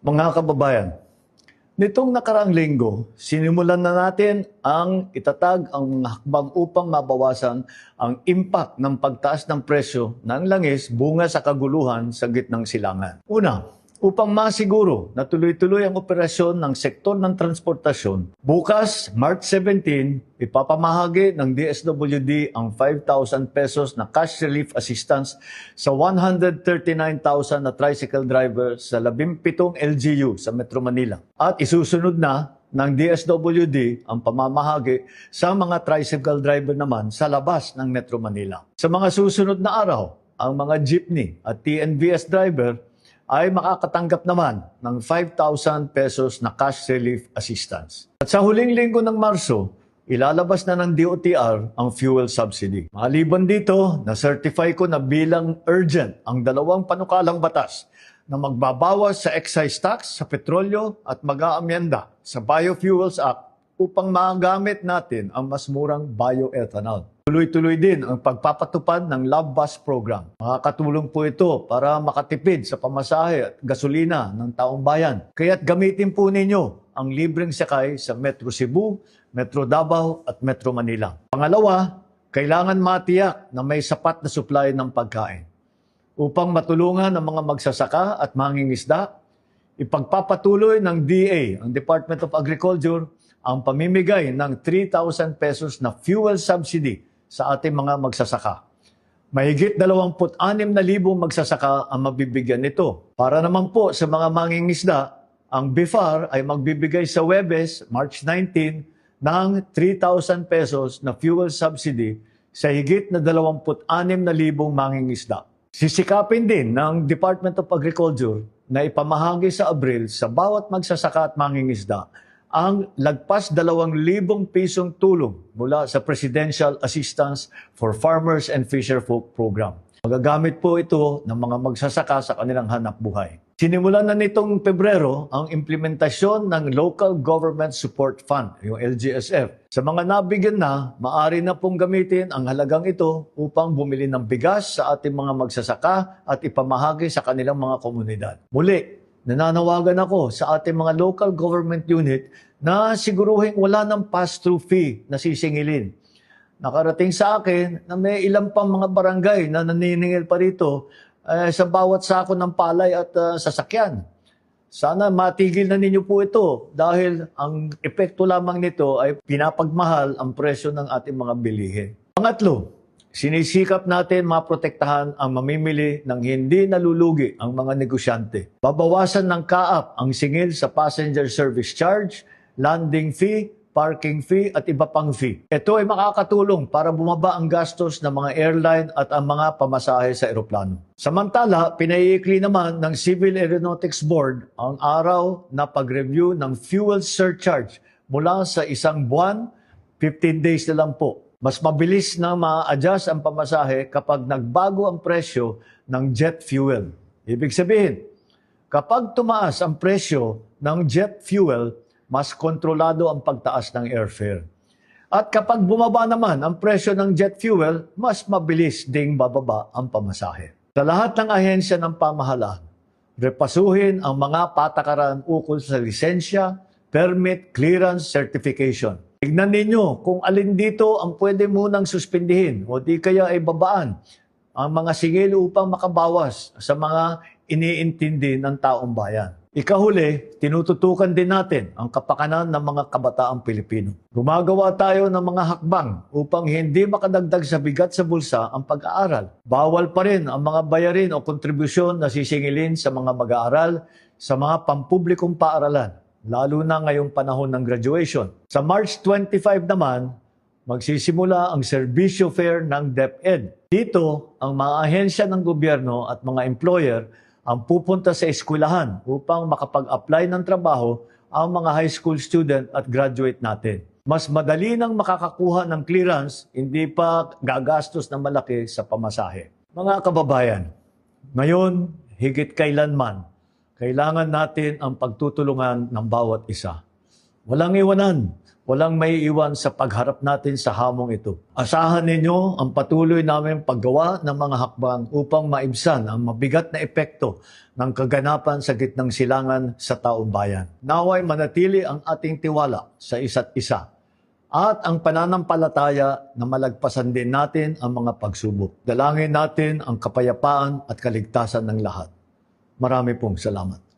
Mga kababayan, nitong nakaraang linggo, sinimulan na natin ang itatag ang mga hakbang upang mabawasan ang impact ng pagtaas ng presyo ng langis bunga sa kaguluhan sa gitnang silangan. Una, upang masiguro na tuloy-tuloy ang operasyon ng sektor ng transportasyon, bukas, March 17, ipapamahagi ng DSWD ang 5,000 pesos na cash relief assistance sa 139,000 na tricycle drivers sa 17 LGU sa Metro Manila. At isusunod na ng DSWD ang pamamahagi sa mga tricycle driver naman sa labas ng Metro Manila. Sa mga susunod na araw, ang mga jeepney at TNVS driver ay makakatanggap naman ng 5,000 pesos na cash relief assistance. At sa huling linggo ng Marso, ilalabas na ng DOTR ang fuel subsidy. Maliban dito, na-certify ko na bilang urgent ang dalawang panukalang batas na magbabawas sa excise tax sa petrolyo at mag-aamyenda sa Biofuels Act upang magamit natin ang mas murang bioethanol. Tuloy-tuloy din ang pagpapatupad ng Love Bus Program. Makakatulong po ito para makatipid sa pamasahe at gasolina ng taong bayan. Kaya't gamitin po ninyo ang libreng sakay sa Metro Cebu, Metro Davao at Metro Manila. Pangalawa, kailangan matiyak na may sapat na supply ng pagkain. Upang matulungan ang mga magsasaka at mangingisda, ipagpapatuloy ng DA, ang Department of Agriculture, ang pamimigay ng 3,000 pesos na fuel subsidy sa ating mga magsasaka. Mahigit 26,000 magsasaka ang mabibigyan nito. Para naman po sa mga mangingisda, ang BIFAR ay magbibigay sa Huwebes, March 19, ng 3,000 pesos na fuel subsidy sa higit na 26,000 mangingisda. Sisikapin din ng Department of Agriculture na ipamahagi sa Abril sa bawat magsasaka at mangingisda ang lagpas 2,000 pisong tulong mula sa Presidential Assistance for Farmers and Fisherfolk Program. Magagamit po ito ng mga magsasaka sa kanilang hanap buhay. Sinimulan na nitong Pebrero ang implementasyon ng Local Government Support Fund, yung LGSF. Sa mga nabigyan na, maaari na pong gamitin ang halagang ito upang bumili ng bigas sa ating mga magsasaka at ipamahagi sa kanilang mga komunidad. Muli, nananawagan ako sa ating mga local government unit na siguruhin wala ng pass-through fee na sisingilin. Nakarating sa akin na may ilang pang mga barangay na naniningil pa rito sa bawat sako ng palay at sasakyan. Sana matigil na ninyo po ito dahil ang epekto lamang nito ay pinapagmahal ang presyo ng ating mga bilihin. Pangatlo, sinisikap natin maprotektahan ang mamimili ng hindi nalulugi ang mga negosyante. Babawasan ng kaap ang singil sa passenger service charge, landing fee, parking fee at iba pang fee. Ito ay makakatulong para bumaba ang gastos ng mga airline at ang mga pamasahe sa eroplano. Samantala, pinaiikli naman ng Civil Aeronautics Board ang araw na pag-review ng fuel surcharge mula sa 1 buwan, 15 days na lang po. Mas mabilis na ma-adjust ang pamasahe kapag nagbago ang presyo ng jet fuel. Ibig sabihin, kapag tumaas ang presyo ng jet fuel, mas kontrolado ang pagtaas ng airfare. At kapag bumaba naman ang presyo ng jet fuel, mas mabilis ding bababa ang pamasahe. Sa lahat ng ahensya ng pamahalaan, repasuhin ang mga patakaran ukol sa lisensya, permit, clearance, certification. Tignan ninyo kung alin dito ang pwede munang suspindihin o di kaya ay babaan ang mga singil upang makabawas sa mga iniintindi ng taong bayan. Ikahuli, tinututukan din natin ang kapakanan ng mga kabataang Pilipino. Gumagawa tayo ng mga hakbang upang hindi makadagdag sa bigat sa bulsa ang pag-aaral. Bawal pa rin ang mga bayarin o kontribusyon na sisingilin sa mga mag-aaral sa mga pampublikong paaralan, lalo na ngayong panahon ng graduation. Sa March 25 naman, magsisimula ang serbisyo fair ng DepEd. Dito, ang mga ahensya ng gobyerno at mga employer ang pupunta sa eskwelahan upang makapag-apply ng trabaho ang mga high school student at graduate natin. Mas madali nang makakakuha ng clearance, hindi pa gagastos ng malaki sa pamasahe. Mga kababayan, ngayon, higit kailanman, kailangan natin ang pagtutulungan ng bawat isa. Walang iwanan, walang maiiwan sa pagharap natin sa hamong ito. Asahan ninyo ang patuloy namin paggawa ng mga hakbang upang maibsan ang mabigat na epekto ng kaganapan sa gitnang silangan sa taong bayan. Naway manatili ang ating tiwala sa isa't isa at ang pananampalataya na malagpasan din natin ang mga pagsubok. Dalangin natin ang kapayapaan at kaligtasan ng lahat. Marami pong salamat.